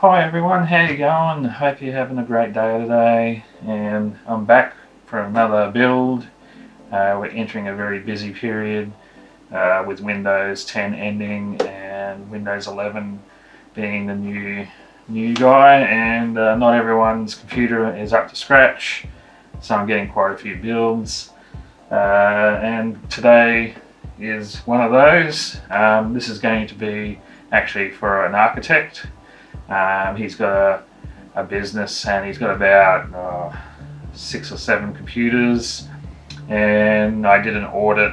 Hi everyone, how you going? Hope you're having a great day today, and I'm back for another build. We're entering a very busy period with Windows 10 ending and Windows 11 being the new guy, and not everyone's computer is up to scratch, so I'm getting quite a few builds, and today is one of those. This is going to be actually for an architect. He's got a business and he's got about 6 or 7 computers, and I did an audit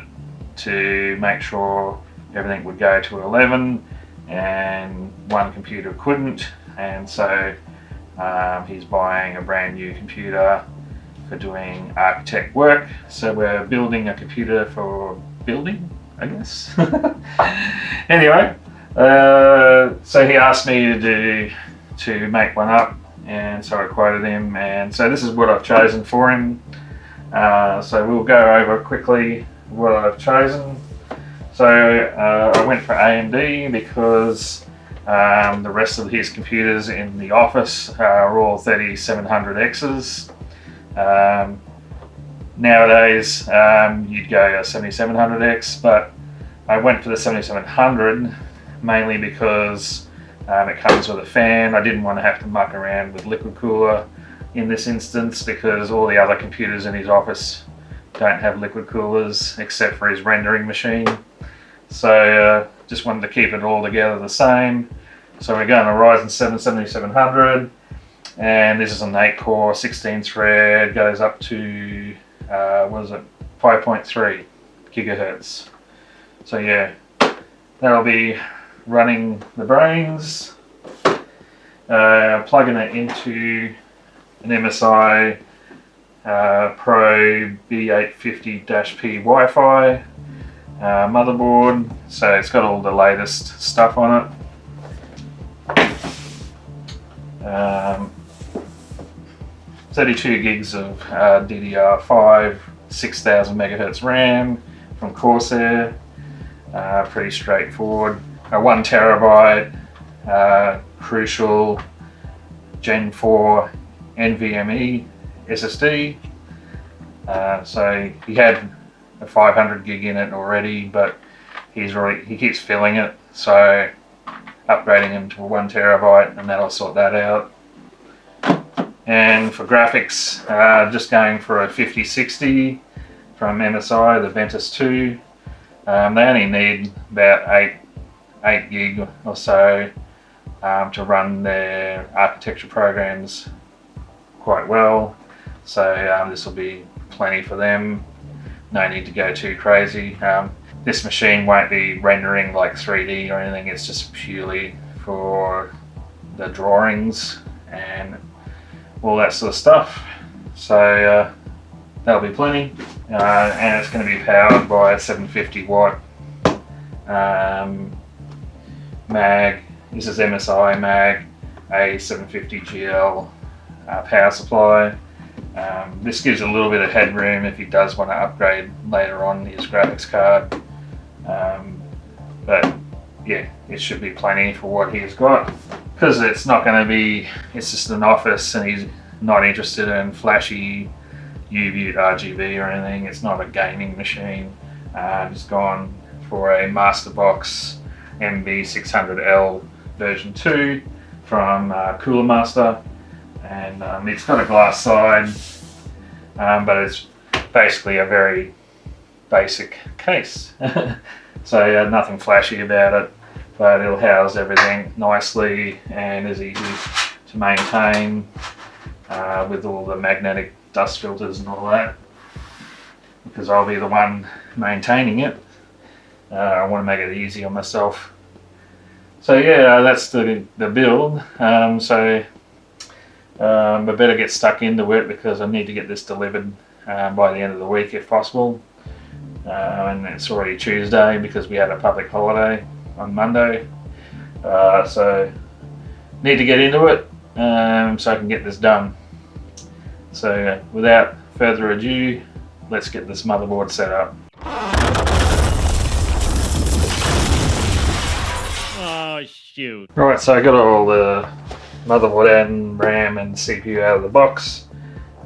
to make sure everything would go to 11 and one computer couldn't, and so he's buying a brand new computer for doing architect work. So we're building a computer for building, I guess. Anyway, so he asked me to make one up, and so I quoted him, and so this is what I've chosen for him. So we'll go over quickly what I've chosen. So I went for AMD because the rest of his computers in the office are all 3700Xs. Nowadays you'd go a 7700X, but I went for the 7700 mainly because it comes with a fan. I didn't want to have to muck around with liquid cooler in this instance because all the other computers in his office don't have liquid coolers except for his rendering machine. So just wanted to keep it all together the same. So we're going to Ryzen 7 7700, and this is an 8-core 16 thread, goes up to 5.3 gigahertz. So yeah, that'll be running the brains, plugging it into an MSI Pro B850-P Wi-Fi motherboard, so it's got all the latest stuff on it. 32 gigs of DDR5, 6000 megahertz RAM from Corsair, pretty straightforward. A 1 terabyte Crucial Gen 4 NVMe SSD. So he had a 500 gig in it already, but he keeps filling it, so upgrading him to a 1 terabyte, and that'll sort that out. And for graphics, just going for a 5060 from MSI, the Ventus 2. They only need about 8 gig or so to run their architecture programs quite well, so this will be plenty for them. No need to go too crazy. This machine won't be rendering like 3D or anything, it's just purely for the drawings and all that sort of stuff. So that'll be plenty, and it's going to be powered by a 750 watt mag. This is MSI mag, a 750 GL power supply. This gives a little bit of headroom if he does want to upgrade later on his graphics card, but yeah, it should be plenty for what he's got, because it's not going to be, it's just an office and he's not interested in flashy U-View RGB or anything. It's not a gaming machine. He's gone for a Masterbox MB600L version 2 from CoolerMaster, and it's got a glass side, but it's basically a very basic case. So nothing flashy about it, but it'll house everything nicely and is easy to maintain with all the magnetic dust filters and all that, because I'll be the one maintaining it. I want to make it easy on myself. So yeah, that's the build. So I better get stuck into it because I need to get this delivered by the end of the week if possible. And it's already Tuesday because we had a public holiday on Monday. So need to get into it so I can get this done. So without further ado, let's get this motherboard set up. Oh shoot. Right, so I got all the motherboard and RAM and CPU out of the box.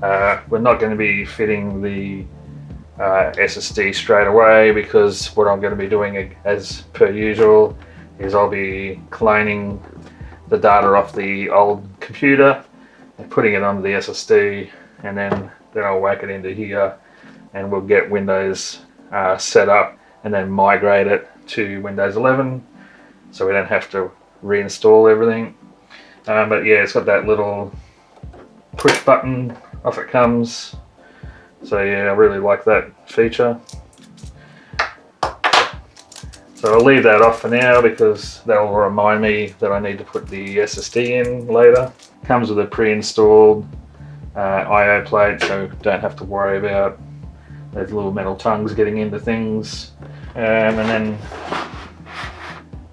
We're not going to be fitting the SSD straight away, because what I'm going to be doing, as per usual, is I'll be cloning the data off the old computer and putting it onto the SSD, and then I'll whack it into here, and we'll get Windows set up and then migrate it to Windows 11, so we don't have to reinstall everything. But yeah, it's got that little push button, off it comes. So yeah, I really like that feature. So I'll leave that off for now, because that will remind me that I need to put the SSD in later. Comes with a pre-installed I/O plate, so don't have to worry about those little metal tongues getting into things. And then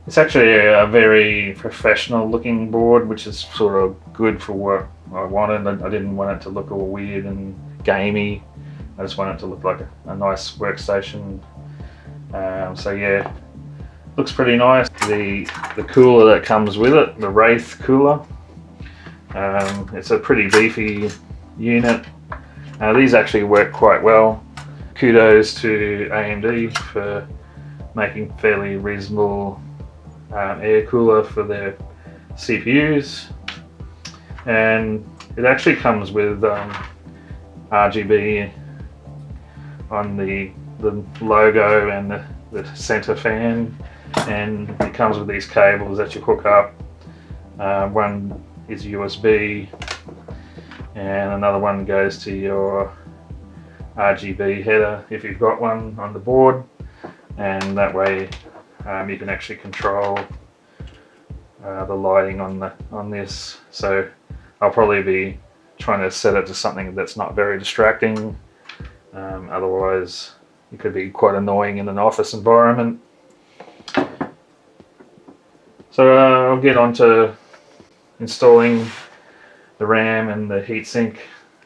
it's actually a very professional looking board, which is sort of good for what I wanted. I didn't want it to look all weird and gamey. I just want it to look like a nice workstation. So yeah, looks pretty nice. The cooler that comes with it, the Wraith cooler, it's a pretty beefy unit. These actually work quite well. Kudos to AMD for making fairly reasonable air cooler for their CPUs. And it actually comes with RGB on the logo and the center fan, and it comes with these cables that you hook up. One is USB, and another one goes to your RGB header if you've got one on the board, and that way you can actually control the lighting on this. So I'll probably be trying to set it to something that's not very distracting. Otherwise, it could be quite annoying in an office environment. So I'll get on to installing the RAM and the heatsink.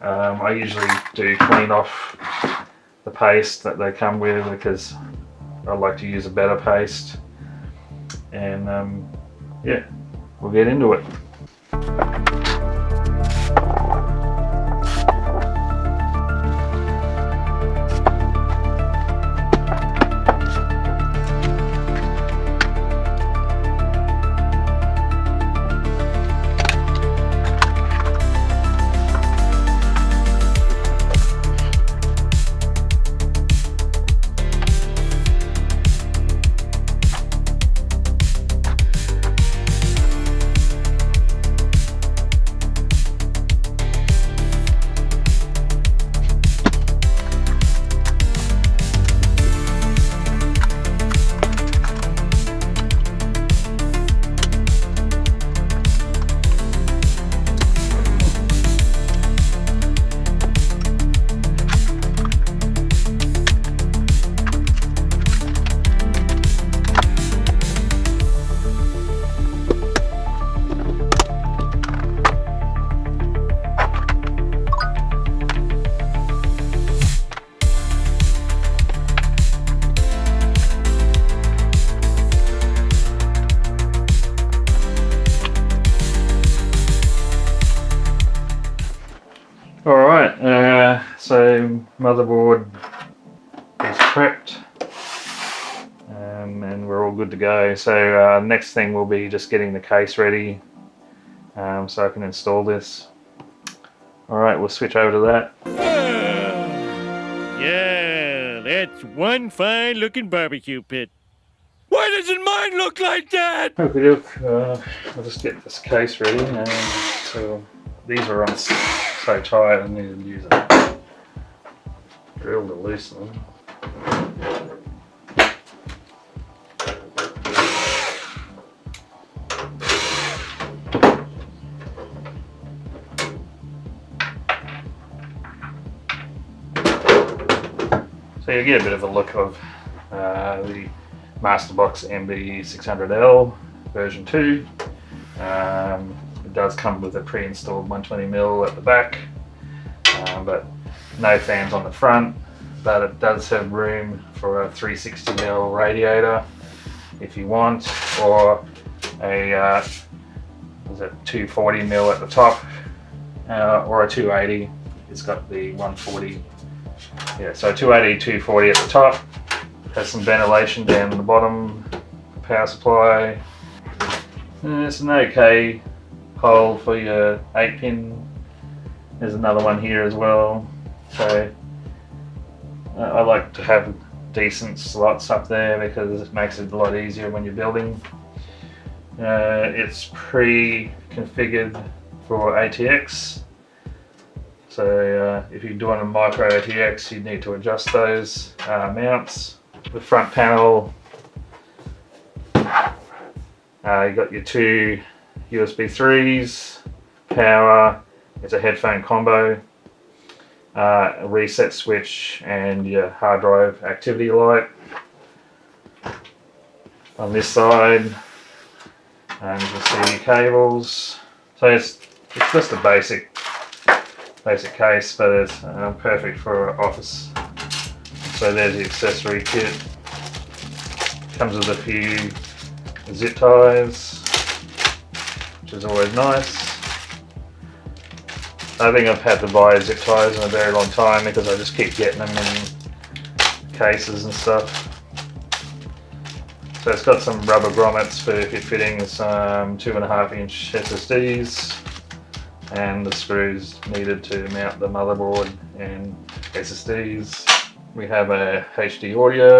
I usually do clean off the paste that they come with, because I like to use a better paste. And yeah, we'll get into it. Alright, so motherboard is prepped, and we're all good to go. So next thing will be just getting the case ready, so I can install this. Alright, we'll switch over to that. Yeah, that's one fine looking barbecue pit. Why doesn't mine look like that? Okay, look, I'll just get this case ready. So these are on so tight, I need to use a drill to loosen them. So you get a bit of a look of the Masterbox MB600L version 2. It does come with a pre-installed 120mm at the back, but no fans on the front, but it does have room for a 360mm radiator if you want, or a There's a 240mm at the top, or a 280. It's got the 140. Yeah, so 280, 240 at the top. Has some ventilation down the bottom. Power supply. It's an okay hole for your 8-pin. There's another one here as well. So I like to have decent slots up there because it makes it a lot easier when you're building. It's pre-configured for ATX. So if you're doing a micro ATX, you need to adjust those mounts. The front panel, you got your two USB 3s, power, it's a headphone combo, a reset switch, and your hard drive activity light. On this side, and you can see cables. So it's just a basic case, but it's perfect for office. So there's the accessory kit. Comes with a few zip ties, which is always nice. I think I've had to buy zip ties in a very long time because I just keep getting them in cases and stuff. So it's got some rubber grommets for if you're fitting some 2.5-inch SSDs, and the screws needed to mount the motherboard and SSDs. We have a HD audio,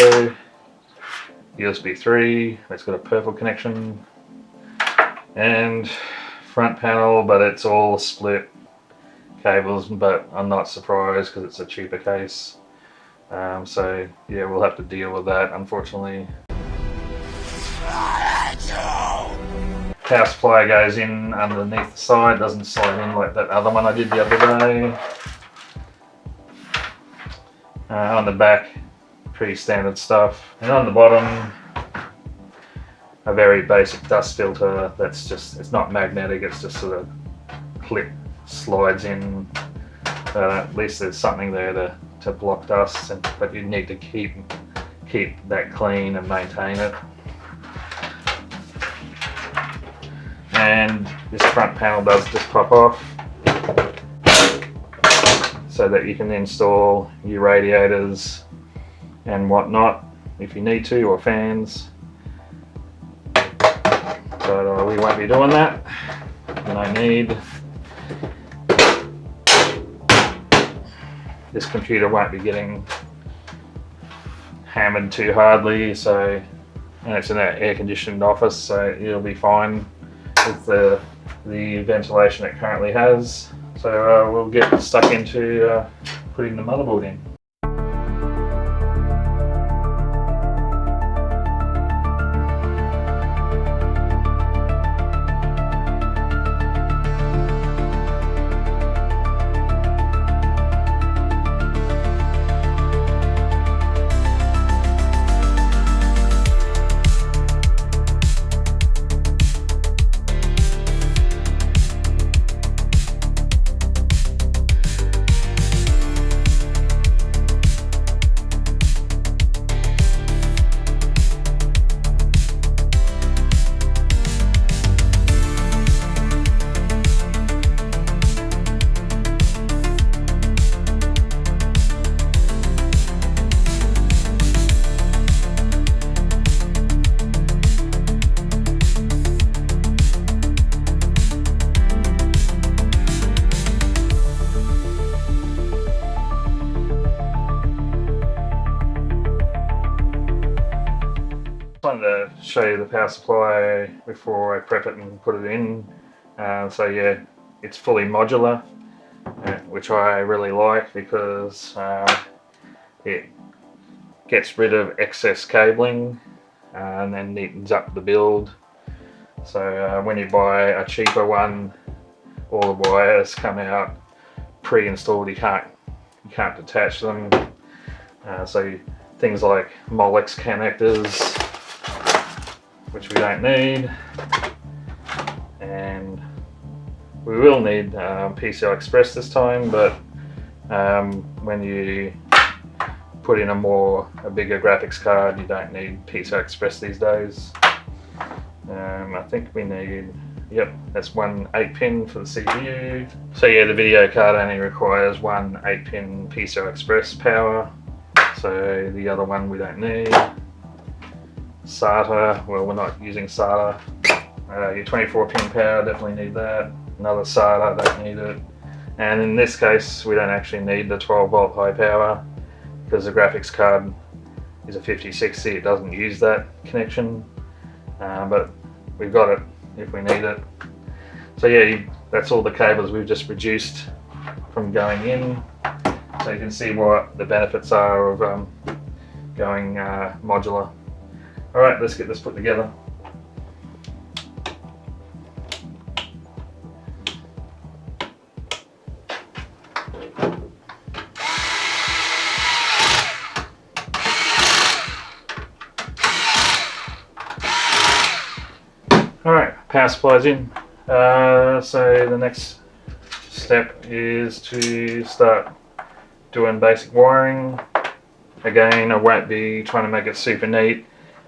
USB 3, it's got a purple connection, and front panel, but it's all split cables, but I'm not surprised because it's a cheaper case. So yeah, we'll have to deal with that, unfortunately. Power supply goes in underneath the side, doesn't slide in like that other one I did the other day. On the back, pretty standard stuff. And on the bottom, a very basic dust filter that's just, it's not magnetic, it's just sort of slides in. At least there's something there to block dust, but you need to keep that clean and maintain it. And this front panel does just pop off, so that you can install your radiators and whatnot if you need to, or fans. But we won't be doing that. No need. This computer won't be getting hammered too hardly, so, and it's in an air-conditioned office, so it'll be fine with the ventilation it currently has. So we'll get stuck into putting the motherboard in. I wanted to show you the power supply before I prep it and put it in. So yeah, it's fully modular, which I really like because it gets rid of excess cabling and then neatens up the build. So when you buy a cheaper one, all the wires come out pre-installed. You can't detach them. So things like Molex connectors, which we don't need, and we will need PCI Express this time, but when you put in a bigger graphics card, you don't need PCI Express these days. I think we need Yep, that's one 8-pin for the CPU. So yeah, the video card only requires one 8-pin PCI Express power. So the other one we don't need. SATA, well, we're not using SATA. Your 24-pin power, definitely need that. Another SATA, don't need it. And in this case, we don't actually need the 12-volt high power because the graphics card is a 5060. It doesn't use that connection, but we've got it if we need it. So yeah, that's all the cables we've just reduced from going in. So you can see what the benefits are of going modular. All right, let's get this put together. Alright, power supply's in. So the next step is to start doing basic wiring. Again, I won't be trying to make it super neat.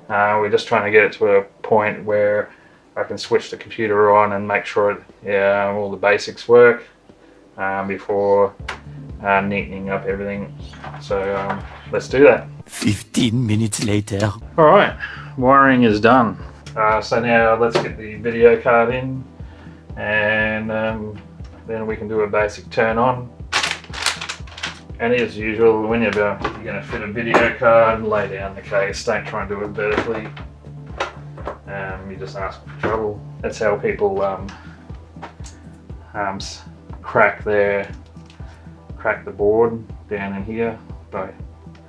We're just trying to get it to a point where I can switch the computer on and make sure all the basics work before neatening up everything. So let's do that. 15 minutes later. Alright, wiring is done. So now let's get the video card in, and then we can do a basic turn on. And as usual, when you're going to fit a video card, lay down the case, don't try and do it vertically. You just ask for trouble. That's how people crack the board down in here by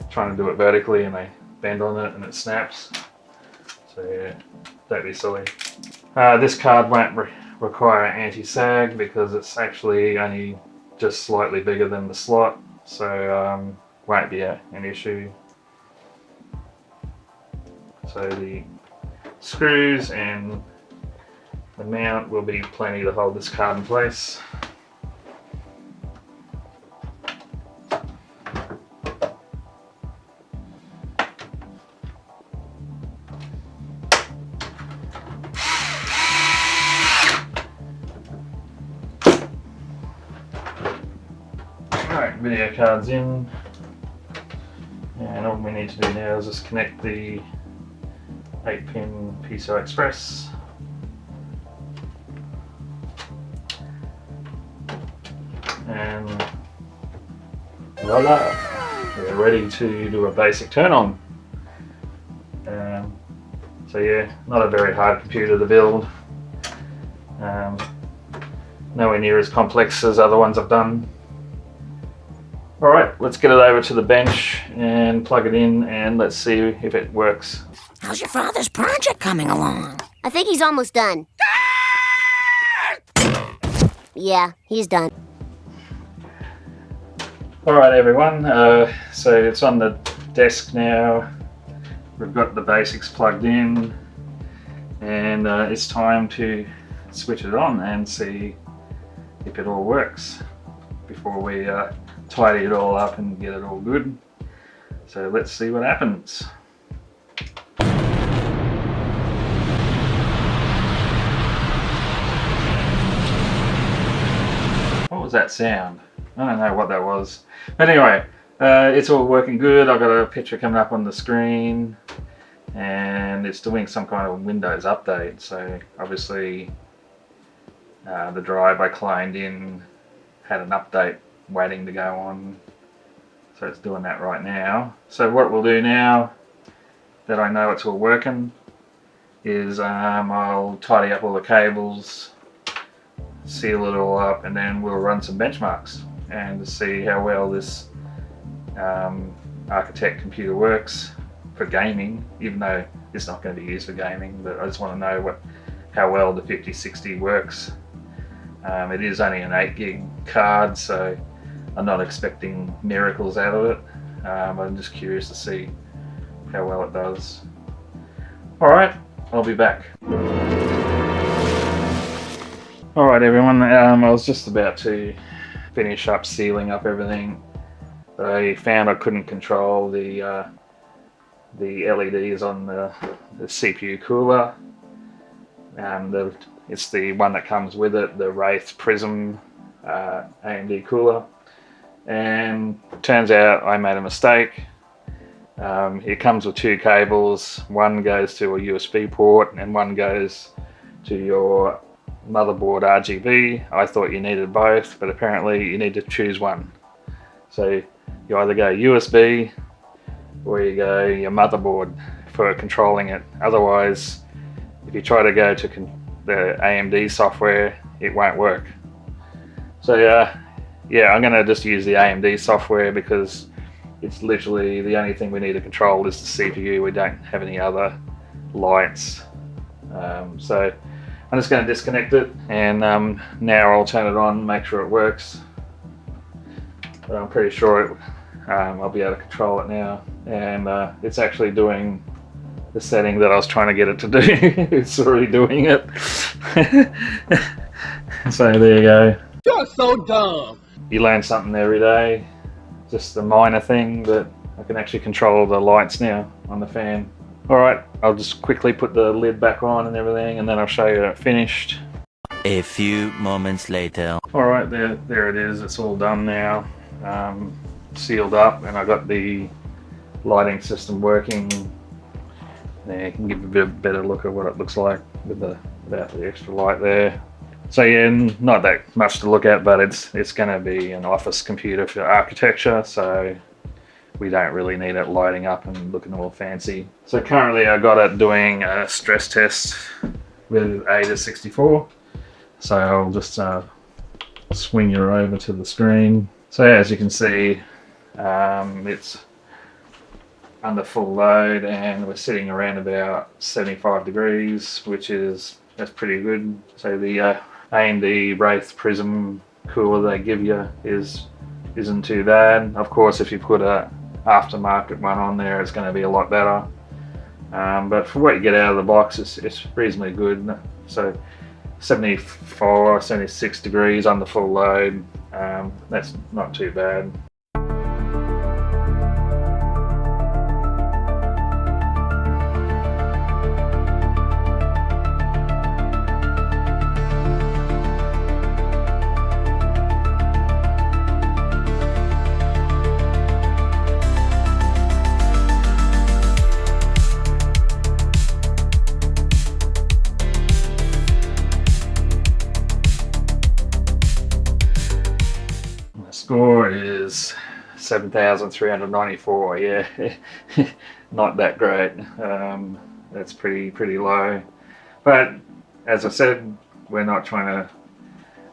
trying to do it vertically, and they bend on it and it snaps. So yeah, don't be silly. This card won't require anti-sag because it's actually only just slightly bigger than the slot, so won't be an issue. So the screws and the mount will be plenty to hold this card in place. Alright, video card's in, and all we need to do now is just connect the 8-pin PCI Express. And voila, we're ready to do a basic turn on. So yeah, not a very hard computer to build. Nowhere near as complex as other ones I've done. Alright, let's get it over to the bench and plug it in, and let's see if it works. How's your father's project coming along? I think he's almost done. Yeah, he's done. Alright everyone, so it's on the desk now. We've got the basics plugged in, and it's time to switch it on and see if it all works before we tidy it all up and get it all good. So let's see what happens. What was that sound? I don't know what that was. But anyway, it's all working good. I've got a picture coming up on the screen, and it's doing some kind of Windows update. So obviously the drive I cloned in had an update waiting to go on, so it's doing that right now. So what we'll do now that I know it's all working is I'll tidy up all the cables, seal it all up, and then we'll run some benchmarks and see how well this Architect computer works for gaming, even though it's not going to be used for gaming. But I just want to know how well the 5060 works. It is only an 8 gig card, so I'm not expecting miracles out of it. I'm just curious to see how well it does. Alright, I'll be back. Alright everyone, I was just about to finish up sealing up everything, but I found I couldn't control the LEDs on the CPU cooler. It's the one that comes with it, the Wraith Prism AMD cooler. And turns out I made a mistake. It comes with two cables. One goes to a USB port and one goes to your motherboard RGB. I thought you needed both, but apparently you need to choose one. So you either go USB or you go your motherboard for controlling it. Otherwise, if you try to go to the AMD software, it won't work. So yeah, I'm going to just use the AMD software because it's literally the only thing we need to control is the CPU. We don't have any other lights. So I'm just going to disconnect it, and now I'll turn it on, make sure it works. But I'm pretty sure I'll be able to control it now, and it's actually doing the setting that I was trying to get it to do. It's already doing it. So there you go. You're so dumb. You learn something every day. Just a minor thing, but I can actually control the lights now on the fan. Alright, I'll just quickly put the lid back on and everything, and then I'll show you it finished. A few moments later. Alright, there it is. It's all done now. Sealed up, and I got the lighting system working. There, you can give a bit better look at what it looks like without the extra light there. So yeah, not that much to look at, but it's going to be an office computer for architecture, so we don't really need it lighting up and looking all fancy. So currently I got it doing a stress test with AIDA64. So I'll just swing you over to the screen. So as you can see, it's under full load, and we're sitting around about 75 degrees, that's pretty good. So the AMD Wraith Prism cooler they give you isn't too bad. Of course, if you put a aftermarket one on there, it's going to be a lot better. But for what you get out of the box, it's reasonably good. So 74, 76 degrees under full load, that's not too bad. Score is 7,394. Yeah, not that great. That's pretty low. But as I said, we're not trying to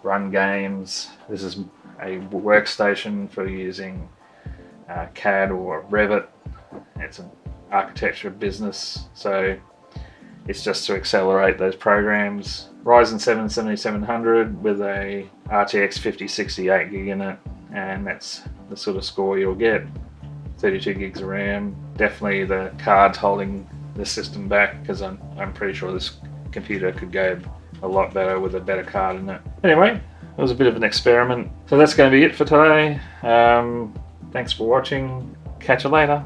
run games. This is a workstation for using CAD or Revit. It's an architecture business, so it's just to accelerate those programs. Ryzen 7 7700 with a RTX 5060 8GB in it, and that's the sort of score you'll get. 32 gigs of RAM. Definitely the card's holding the system back, because I'm pretty sure this computer could go a lot better with a better card in it. Anyway, it was a bit of an experiment. So that's going to be it for today. Thanks for watching. Catch you later.